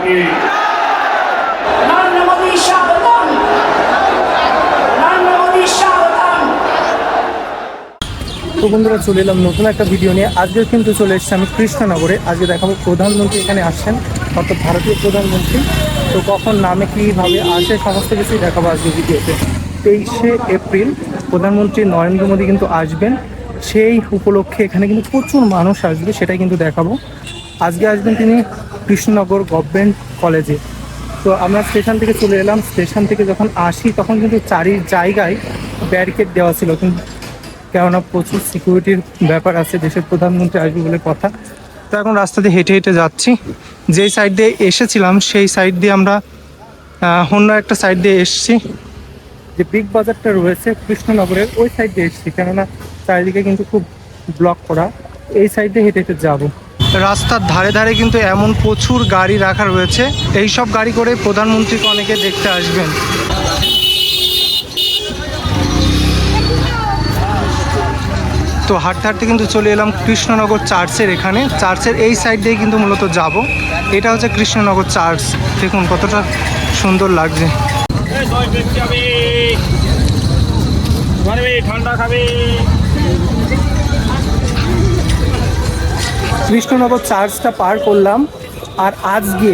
की। नरेंद्र मोदी स्वागतम, नरेंद्र मोदी स्वागतम। তো বন্ধুরা চলে এলাম নতুন একটা ভিডিও নিয়ে। আজকে কিন্তু চলে এসেছি আমি কৃষ্ণনগরে। আজকে দেখাবো প্রধানমন্ত্রী এখানে আসছেন, অর্থাৎ ভারতীয় প্রধানমন্ত্রী। তো কখন নামে কীভাবে আসে সমস্ত কিছুই দেখাবো আজকে ভিডিওতে। 23শে এপ্রিল প্রধানমন্ত্রী নরেন্দ্র মোদী কিন্তু আসবেন। সেই উপলক্ষে এখানে কিন্তু প্রচুর মানুষ আসবে, সেটাই কিন্তু দেখাবো। আজকে আসবেন তিনি কৃষ্ণনগর গভর্নমেন্ট কলেজে। তো আমরা স্টেশন থেকে চলে এলাম। স্টেশন থেকে যখন আসি তখন কিন্তু চারি জায়গায় ব্যারিকেড দেওয়া ছিল, কিন্তু কেননা প্রচুর সিকিউরিটির ব্যাপার আছে, দেশের প্রধানমন্ত্রী আসবে বলে কথা। তো এখন রাস্তা দিয়ে হেঁটে হেঁটে যাচ্ছি। যেই সাইড দিয়ে এসেছিলাম সেই সাইড দিয়ে আমরা অন্য একটা সাইড দিয়ে এসেছি। যে বিগ বাজারটা রয়েছে কৃষ্ণনগরের ওই সাইড দিয়ে এসেছি, কেননা চারিদিকে কিন্তু খুব ব্লক করা। এই সাইড দিয়ে হেঁটে হেঁটে যাবো। রাস্তার ধারে ধারে কিন্তু এমন প্রচুর গাড়ি রাখা রয়েছে। এই সব গাড়ি করে প্রধানমন্ত্রীকে অনেকে দেখতে আসবেন। তো হাঁটতে হাঁটতে কিন্তু চলে এলাম কৃষ্ণনগর চার্চের এখানে। চার্চের এই সাইড দিয়ে কিন্তু মূলত যাব। এটা হচ্ছে কৃষ্ণনগর চার্চ। দেখুন কতটা সুন্দর লাগছে। কৃষ্ণনগর চার্চটা পার করলাম। আর আজকে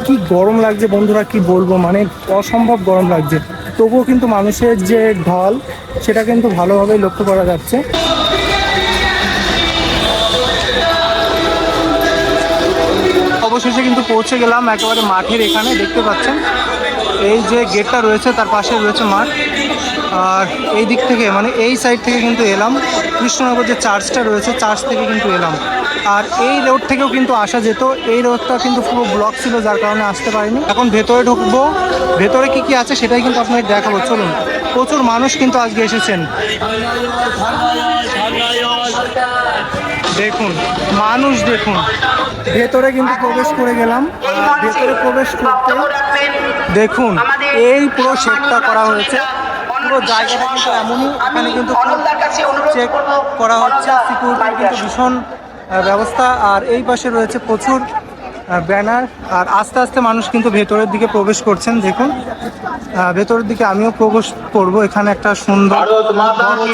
কি গরম লাগছে বন্ধুরা, কি বলবো, মানে অসম্ভব গরম লাগছে। তবুও কিন্তু মানুষের যে ঢল সেটা কিন্তু ভালোভাবে লক্ষ্য করা যাচ্ছে। অবশেষে কিন্তু পৌঁছে গেলাম একেবারে মাঠের এখানে। দেখতে পাচ্ছেন এই যে গেটটা রয়েছে তার পাশে রয়েছে মাঠ। আর এই দিক থেকে মানে এই সাইড থেকে কিন্তু এলাম। কৃষ্ণনগর যে চার্চটা রয়েছে চার্চ থেকে কিন্তু এলাম। আর এই রোড থেকেও কিন্তু আসা যেত, এই রোডটা কিন্তু পুরো ব্লক ছিল, যার কারণে আসতে পারিনি। এখন ভেতরে ঢুকবো, ভেতরে কি কি আছে সেটাই কিন্তু আপনাকে দেখাবো। চলুন। প্রচুর মানুষ কিন্তু আজকে এসেছেন, দেখুন মানুষ দেখুন। ভেতরে কিন্তু প্রবেশ করে গেলাম। ভেতরে প্রবেশ করতে দেখুন এই পুরো শেডটা করা হয়েছে। পুরো জায়গাটা কিন্তু এমনই, এখানে কিন্তু চেক করা হচ্ছে, সিকিউরিটির কিন্তু ভীষণ ব্যবস্থা। আর এই পাশে রয়েছে প্রচুর ব্যানার। আর আস্তে আস্তে মানুষ কিন্তু ভেতরের দিকে প্রবেশ করছেন। দেখুন ভেতরের দিকে আমিও প্রবেশ করব। এখানে একটা সুন্দর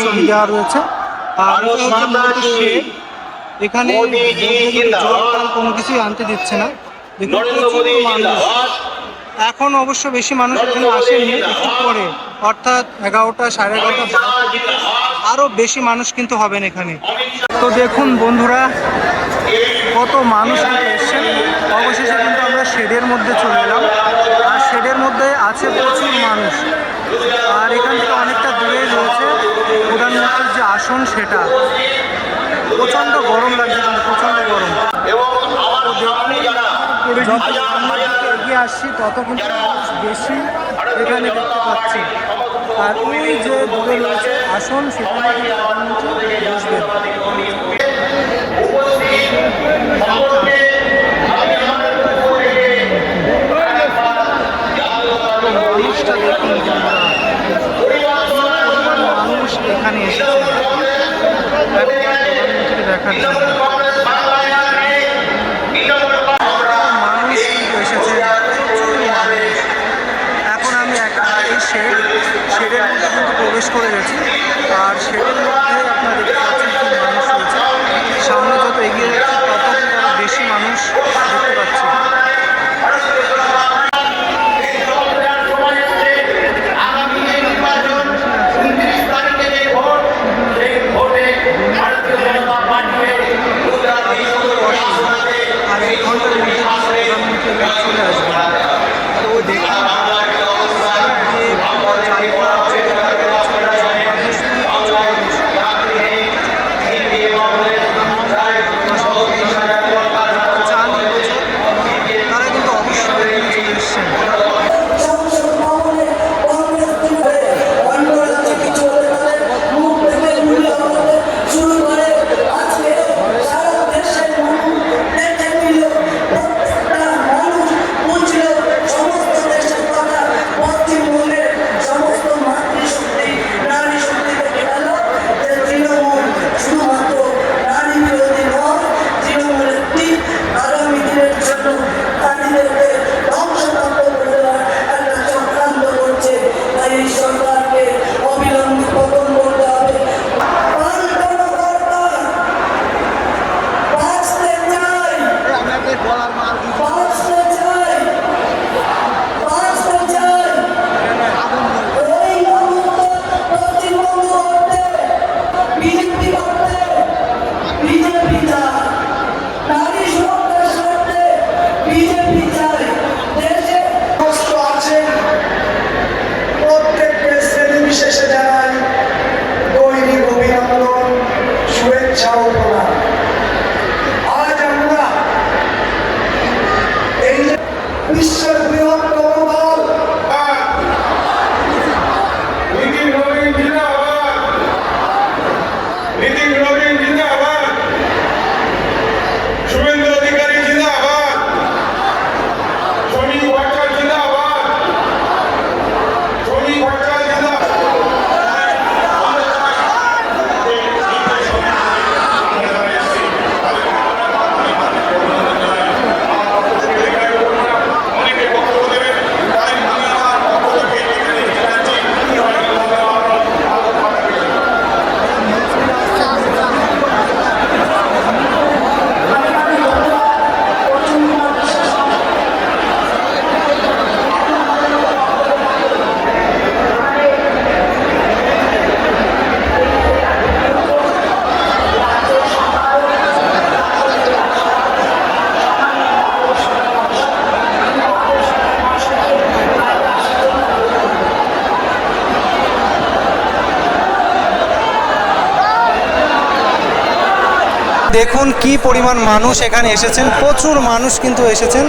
ছবি দেওয়া রয়েছে। আর এখানে জল কোনো কিছুই আনতে দিচ্ছে না। দেখুন প্রচুর মানুষ। এখন অবশ্য বেশি মানুষ এখানে আসেনি, একটু পরে অর্থাৎ 11টা সাড়ে 11টা আরও বেশি মানুষ কিন্তু হবেন এখানে। তো দেখুন বন্ধুরা কত মানুষ কিন্তু এসছেন। অবশেষে কিন্তু আমরা শেডের মধ্যে চলে এলাম। আর শেডের মধ্যে আছে প্রচুর মানুষ। আর এখান থেকে অনেকটা দূরে রয়েছে প্রধানমন্ত্রীর যে আসন সেটা। প্রচণ্ড গরম লাগছে, কিন্তু প্রচণ্ড গরম। যত সামনের দিকে এগিয়ে আসছি তত কিন্তু মানুষ বেশি এখানে দেখতে পাচ্ছি। আর ওই যে দূরে রয়েছে আসন, সেখানে প্রধানমন্ত্রী বসবেন। মানুষটা দেখুন, মানুষ এখানে এসেছে প্রধানমন্ত্রীকে দেখার জন্য। এখন আমি এই শেডের মধ্যে কিন্তু প্রবেশ করে গেছি। আর শেডের মধ্যে আপনারা দেখতে পাচ্ছেন কি মানুষ রয়েছে। সামনে যত এগিয়ে যাচ্ছে তত কিন্তু আরও বেশি মানুষ দেখতে পাচ্ছি। আর এক ঘন্টার মধ্যে প্রধানমন্ত্রী চলে আসবে। তো দেখুন যে বিজেপি চায় দেশে কষ্ট আছেন প্রত্যেককে শ্রেণী বিশেষে জানাই দৈনিক অভিনন্দন, শুভেচ্ছা ও প্রণাম। আজ আমরা এই যে বিশ্বের বৃহত্তম দল নীতিন নবীন জিন্দাবাদ, নীতিন নবীন জিন্দাবাদ, শুভেন্দু অধিকারী জিন্দাবাদ, শ্রমিক ভট্টাচার্য জিন্দাবাদ, শ্রমিক ভট্টাচার্য জিন্দাবাদ। অনেকে বক্তব্য দেবেন, তাই আমি আমার বক্তব্য থেকে এখানে জানাচ্ছি। দেখুন কি পরিমাণ মানুষ এখানে এসেছেন, প্রচুর মানুষ কিন্তু এসেছেন।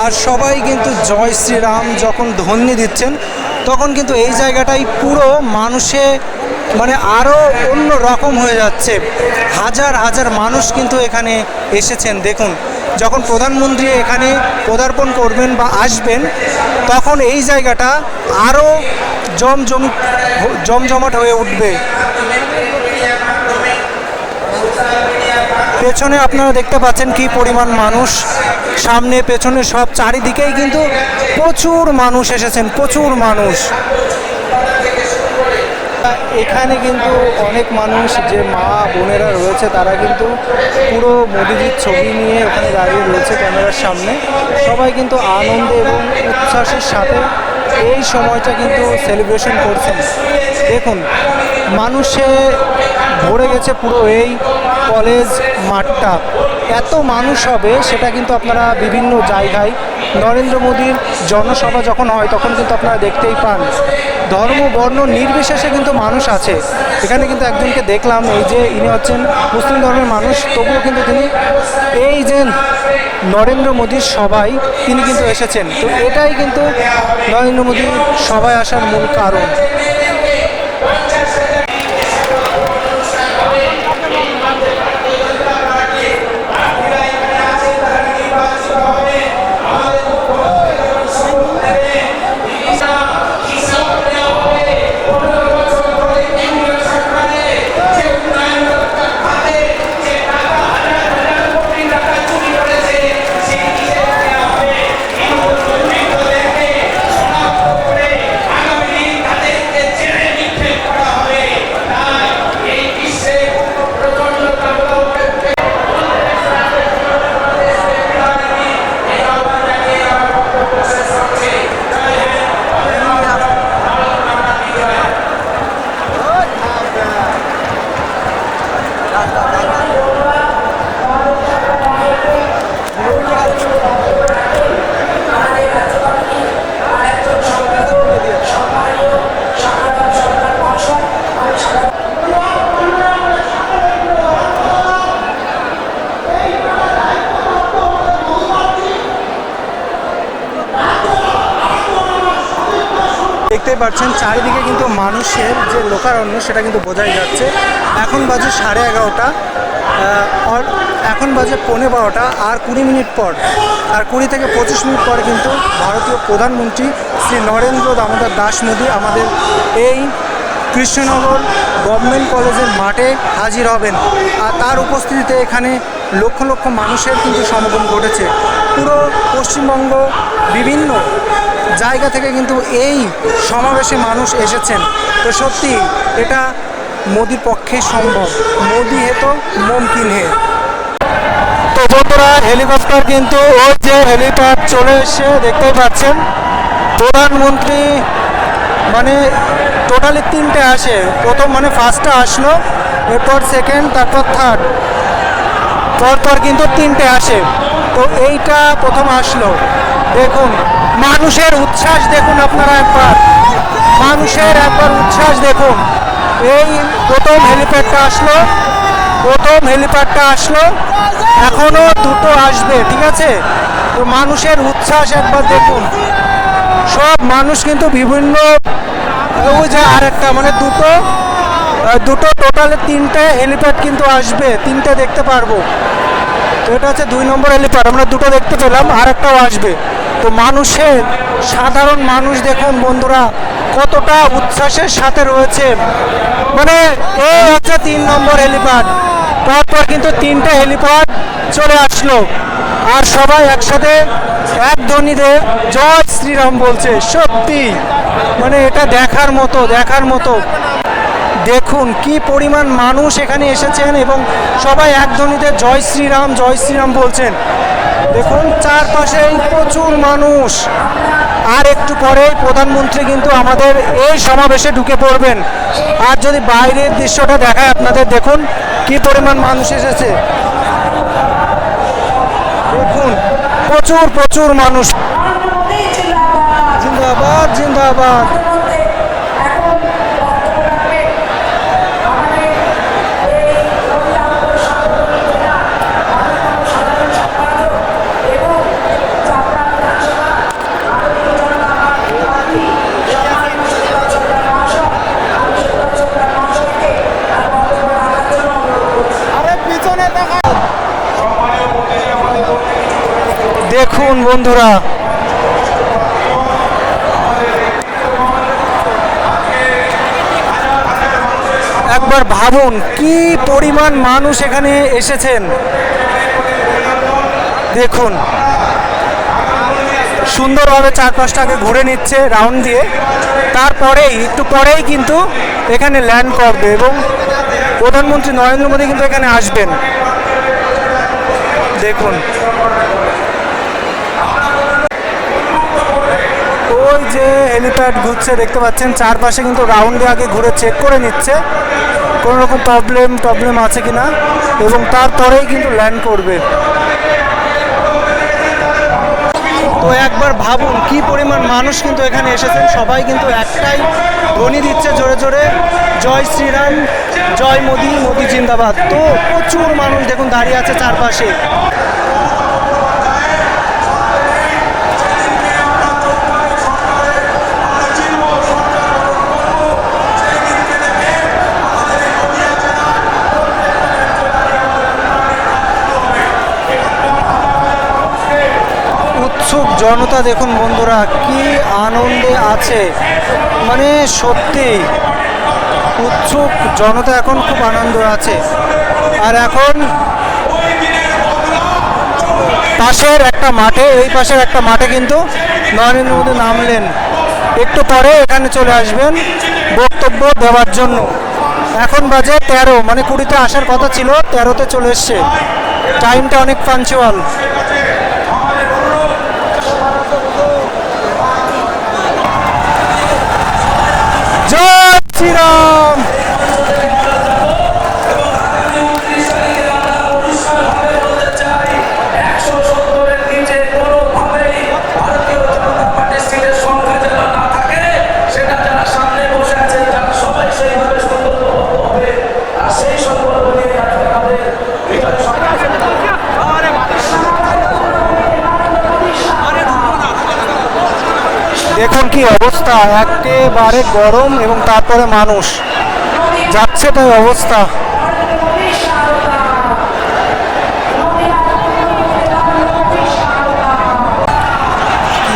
আর সবাই কিন্তু জয় শ্রীরাম যখন ধ্বনি দিচ্ছেন তখন কিন্তু এই জায়গাটাই পুরো মানুষে মানে আরও অন্য রকম হয়ে যাচ্ছে। হাজার হাজার মানুষ কিন্তু এখানে এসেছেন। দেখুন যখন প্রধানমন্ত্রী এখানে পদার্পণ করবেন বা আসবেন তখন এই জায়গাটা আরও জমজমাট হয়ে উঠবে। পেছনে আপনারা দেখতে পাচ্ছেন কি পরিমাণ মানুষ, সামনে পেছনে সব চারিদিকেই কিন্তু প্রচুর মানুষ এসেছেন, প্রচুর মানুষ। এখানে কিন্তু অনেক মানুষ যে মা বোনেরা রয়েছে তারা কিন্তু পুরো মোদিজির ছবি নিয়ে ওখানে দাঁড়িয়ে রয়েছে ক্যামেরার সামনে। সবাই কিন্তু আনন্দে এবং উচ্ছ্বাসের সাথে এই সময়টা কিন্তু সেলিব্রেশন করছেন। দেখুন মানুষে ভরে গেছে পুরো এই কলেজ মাঠটা। এত মানুষ হবে সেটা কিন্তু আপনারা বিভিন্ন জায়গায় নরেন্দ্র মোদীর জনসভা যখন হয় তখন কিন্তু আপনারা দেখতেই পান। ধর্ম বর্ণ নির্বিশেষে কিন্তু মানুষ আছে এখানে। কিন্তু একজনকে দেখলাম এই যে ইনি হচ্ছেন মুসলিম ধর্মের মানুষ, তবুও কিন্তু তিনি এই যে নরেন্দ্র মোদীর সভায় তিনি কিন্তু এসেছেন। তো এটাই কিন্তু নরেন্দ্র মোদীর সভায় আসার মূল কারণ। দেখতেই পাচ্ছেন চারিদিকে কিন্তু মানুষের যে লোকারণ্য সেটা কিন্তু বোঝাই যাচ্ছে। এখন বাজে 11:30, এখন বাজে 11:15, আর 20 মিনিট পর, আর 20 থেকে 25 মিনিট পর কিন্তু ভারতীয় প্রধানমন্ত্রী শ্রী নরেন্দ্র দামোদর দাস মোদী আমাদের এই কৃষ্ণনগর গভর্নমেন্ট কলেজের মাঠে হাজির হবেন। আর তার উপস্থিতিতে এখানে লক্ষ লক্ষ মানুষের কিন্তু সমাগম ঘটেছে। পুরো পশ্চিমবঙ্গ বিভিন্ন জায়গা থেকে কিন্তু এই সমাবেশে মানুষ এসেছেন। তো সত্যি এটা মোদির পক্ষে সম্ভব, মোদি হে তো মুমকিন হে। তো বন্ধুরা হেলিকপ্টার কিন্তু ওই যে হেলিপ্যাড চলে এসে দেখতেই পাচ্ছেন। প্রধানমন্ত্রী মানে টোটালি 3টে আসে, প্রথম মানে ফার্স্টটা আসলো, এরপর সেকেন্ড, তারপর থার্ড, পরপর কিন্তু 3টে আসে। তো এইটা প্রথম আসলো। দেখুন মানুষের উচ্ছ্বাস দেখুন আপনারা একবার, মানুষের একবার উচ্ছ্বাস দেখুন। এই প্রথম হেলিপ্যাডটা আসলো, এখনো দুটো আসবে, ঠিক আছে? তো মানুষের উচ্ছ্বাস একবার দেখুন, সব মানুষ কিন্তু বিভিন্ন, ওই যে আরেকটা মানে দুটো টোটালে তিনটে হেলিপ্যাড কিন্তু আসবে, তিনটে দেখতে পারবো। তো এটা হচ্ছে 2 নম্বর হেলিপ্যাড, আমরা দুটো দেখতে পেলাম, আর একটাও আসবে। তো মানুষের, সাধারণ মানুষ দেখুন বন্ধুরা কতটা উচ্ছ্বাসের সাথে রয়েছে। মানে এই হচ্ছে 3 নম্বর হেলিপ্যাড, তারপর কিন্তু 3টে হেলিপ্যাড চলে আসলো, আর সবাই একসাথে এক ধ্বনিতে জয় শ্রীরাম বলছে। সত্যি মানে এটা দেখার মতো। দেখুন কি পরিমাণ মানুষ এখানে এসেছেন এবং সবাই এক ধ্বনিতে জয় শ্রীরাম বলছেন। দেখুন চারপাশেই প্রচুর মানুষ। আর একটু পরেই প্রধানমন্ত্রী কিন্তু আমাদের এই সমাবেশে ঢুকে পড়বেন। আর যদি বাইরের দৃশ্যটা দেখায় আপনাদের, দেখুন কি পরিমাণ মানুষ এসেছে। দেখুন প্রচুর মানুষ। জিন্দাবাদ। দেখুন বন্ধুরা, একবার ভাবুন কি পরিমাণ মানুষ এখানে এসেছেন। দেখুন সুন্দরভাবে চারপাশটাকে ঘুরে নিচ্ছে রাউন্ড দিয়ে, একটু পরেই কিন্তু এখানে ল্যান্ড করবে এবং প্রধানমন্ত্রী নরেন্দ্র মোদী কিন্তু এখানে আসবেন। দেখুন ওই যে হেলিপ্যাড ঘুরছে দেখতে পাচ্ছেন, চারপাশে কিন্তু রাউন্ডে আগে ঘুরে চেক করে নিচ্ছে কোনো রকম প্রবলেম আছে কিনা, এবং তারপরেই কিন্তু ল্যান্ড করবে। তো একবার ভাবুন কি পরিমাণ মানুষ কিন্তু এখানে এসেছেন, সবাই কিন্তু একটাই ধ্বনি দিচ্ছে জোরে, জয় শ্রীরাম, জয় মোদি জিন্দাবাদ। তো প্রচুর মানুষ দেখুন দাঁড়িয়ে আছে চারপাশে। উৎসুক জনতা দেখুন বন্ধুরা কি আনন্দে আছে, মানে সত্যি উৎসুক জনতা এখন খুব আনন্দ আছে। আর এখন পাশের একটা মাঠে কিন্তু নরেন্দ্র মোদী নামলেন, একটু পরে এখানে চলে আসবেন বক্তব্য দেওয়ার জন্য। এখন বাজে 13, মানে 20তে আসার কথা ছিল, 13তে চলে এসছে, টাইমটা অনেক পাঞ্চুয়াল। জয় শ্রীরাম। দেখুন কি অবস্থা, একেবারে গরম এবং তারপরে মানুষ যাচ্ছে, তাই অবস্থা।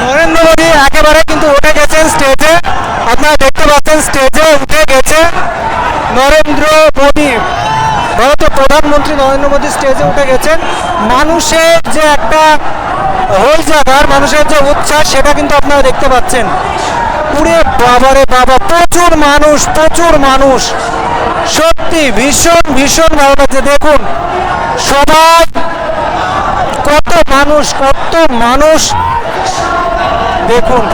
নরেন্দ্র মোদী একেবারে কিন্তু উঠে গেছেন স্টেজে, আপনারা দেখতে পাচ্ছেন স্টেজে উঠে গেছে নরেন্দ্র মোদী, ভারতের প্রধানমন্ত্রী নরেন্দ্র মোদী স্টেজে উঠে গেছেন। মানুষের যে একটা হোল জায়গার মানুষের যে উচ্ছ্বাস সেটা কিন্তু আপনারা দেখতে পাচ্ছেন। পুরে বাবারে বাবা, প্রচুর মানুষ, সত্যি ভীষণ ভালো লাগছে। দেখুন সবাই কত মানুষ দেখুন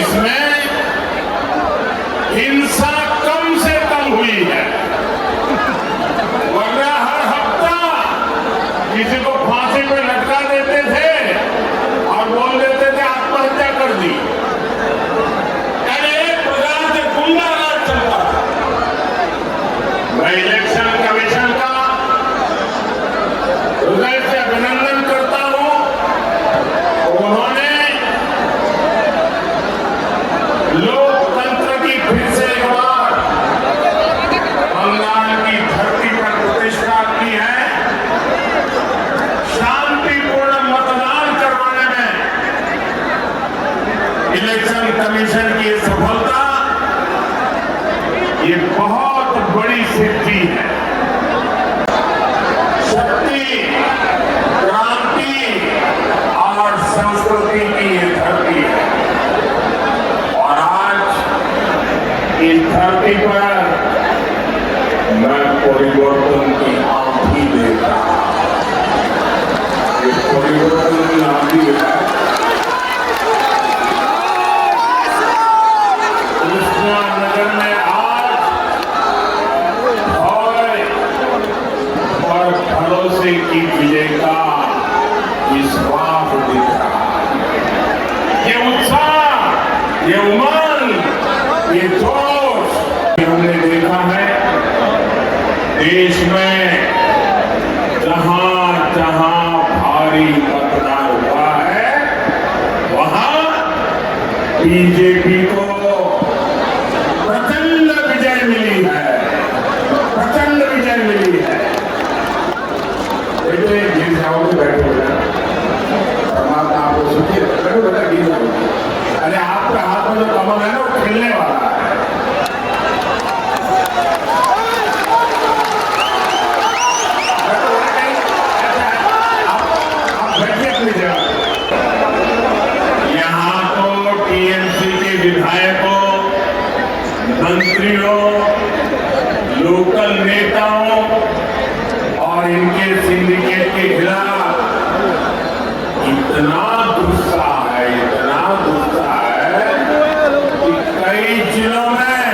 इसमें हिंसा कम से कम हुई है, वरना हर हफ्ता किसी को फांसी पे लटका देते थे और बोल देते थे आत्महत्या कर दी। एक प्रकार से गुंडाराज चलता था। मैं इलेक्शन कमीशन का हृदय से अभिनंदन करता हूं। उन्होंने लोकतंत्र की फिर से एक बार बंगाल की धरती पर प्रतिष्ठा की है। शांतिपूर्ण मतदान करवाने में इलेक्शन कमीशन की सफलता ये बहुत बड़ी सिद्धि है। शक्ति, क्रांति और संस्कृति की ये धरती है और आज इस धरती पर मैं परिवर्तन की आंधी देख रहा हूं। ये परिवर्तन की आंधी है। कृष्णानगर में आज भय और भरोसे की विजय का विश्वास दिख रहा है। ये उत्साह, ये उमंग, ये जोश हमने देखा है देश में जहां जहां भारी मतदान हुआ है वहां बीजेपी को प्रचंड विजय मिली है, प्रचंड विजय मिली है। बैठे गिर जाओगे, बैठो बेटा, परमात्मा आपको सुखी रखे। बैठो बेटा, गिर जाओगे। अरे आपके हाथ में जो कमल है ना वो खेलने वाला है। आप बैठिए अपनी जगह। यहाँ तो टीएमसी के विधायकों, मंत्रियों, लोकल नेताओं और इनके सिंडिकेट के खिलाफ इतना गुस्सा है, इतना गुस्सा है कि कई जिलों में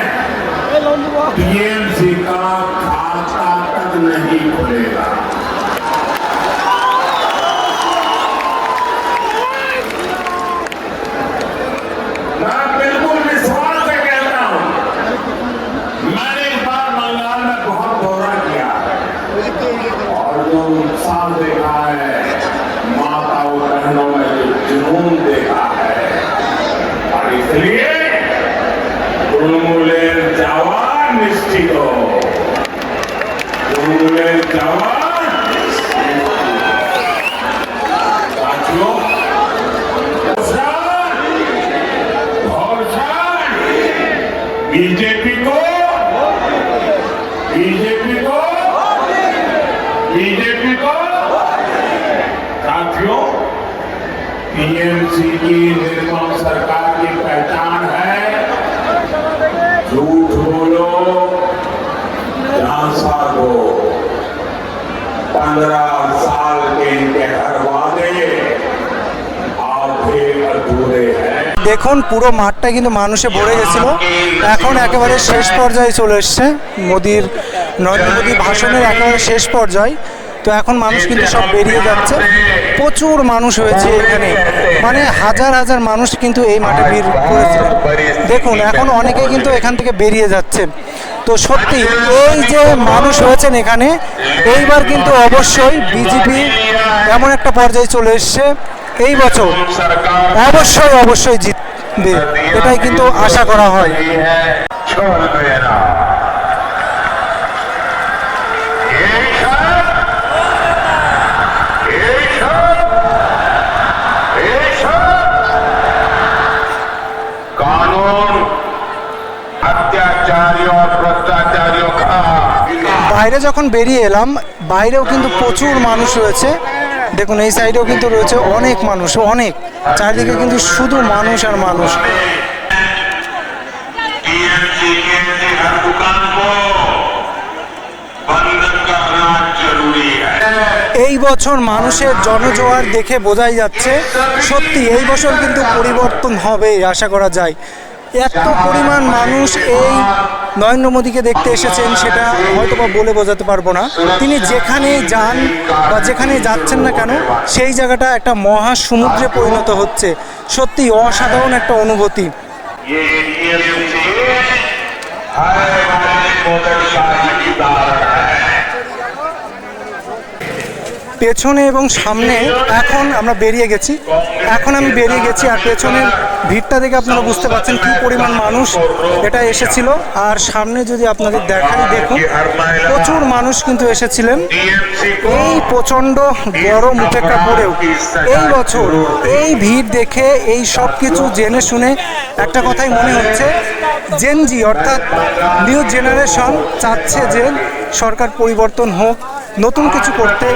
टीएमसी का खाता तक नहीं खुलेगा। मैं बिल्कुल विश्वास से कहता हूं, मैंने इस बार बंगाल में बहुत दौरा किया और जो उत्साह देखा है, माताओं बहनों में जो जुनून देखा है, और इसलिए तृणमूलेर जवान निश्चित हो, तृणमूलेर जवान साथियों, बीजेपी को साथियों, टीएमसी की निर्मम सरकार की पहचान है झूठ बोलो, झांसा दो। 15 साल के इनके हर वादे आधे अधूरे हैं। দেখুন পুরো মাঠটা কিন্তু মানুষে ভরে গেছিল। এখন একেবারে শেষ পর্যায়ে চলে এসছে নরেন্দ্র মোদী ভাষণের একেবারে শেষ পর্যায়ে। তো এখন মানুষ কিন্তু সব বেরিয়ে যাচ্ছে, প্রচুর মানুষ হয়েছে এখানে, মানে হাজার হাজার মানুষ কিন্তু এই মাঠে ভিড় করেছিলেন। দেখুন এখন অনেকেই কিন্তু এখান থেকে বেরিয়ে যাচ্ছে। তো সত্যি এই যে মানুষ হয়েছেন এখানে, এইবার কিন্তু অবশ্যই বিজেপি এমন একটা পর্যায়ে চলে এসছে এই বছর অবশ্যই জিতবে, এটাই কিন্তু আশা করা হয়। कानून अत्याचारियों और भ्रष्टाचारियों का বাইরে যখন বেরিয়ে এলাম, বাইরেও কিন্তু প্রচুর মানুষ রয়েছে। দেখুন এই সাইডেও কিন্তু রয়েছে অনেক মানুষ, অনেক, চারিদিকে কিন্তু শুধু মানুষ আর মানুষ। এই বছর মানুষের জনজোয়ার দেখে বোঝাই যাচ্ছে সত্যি এই বছর কিন্তু পরিবর্তন হবে আশা করা যায়। এত পরিমাণ মানুষ এই নরেন্দ্র মোদীকে দেখতে এসেছেন সেটা হয়তো বা বলে বোঝাতে পারবো না। তিনি যেখানে যান বা যেখানে যাচ্ছেন না কেন সেই জায়গাটা একটা মহা সমুদ্রে পরিণত হচ্ছে। সত্যি অসাধারণ একটা অনুভূতি। ये हमारे मोदक शाही की उदाहरण है। পেছনে এবং সামনে এখন আমরা বেরিয়ে গেছি, এখন আমি বেরিয়ে গেছি আর পেছনের ভিড়টা দেখে আপনারা বুঝতে পারছেন কী পরিমাণ মানুষ এটা এসেছিল। আর সামনে যদি আপনাদের দেখাই, দেখুন প্রচুর মানুষ কিন্তু এসেছিলেন এই প্রচণ্ড গরম উপেক্ষা করেও। এই বছর এই ভিড় দেখে এই সব কিছু জেনে শুনে একটা কথাই মনে হচ্ছে, জেনজি অর্থাৎ নিউ জেনারেশন চাচ্ছে যে সরকার পরিবর্তন হোক, নতুন কিছু করতে।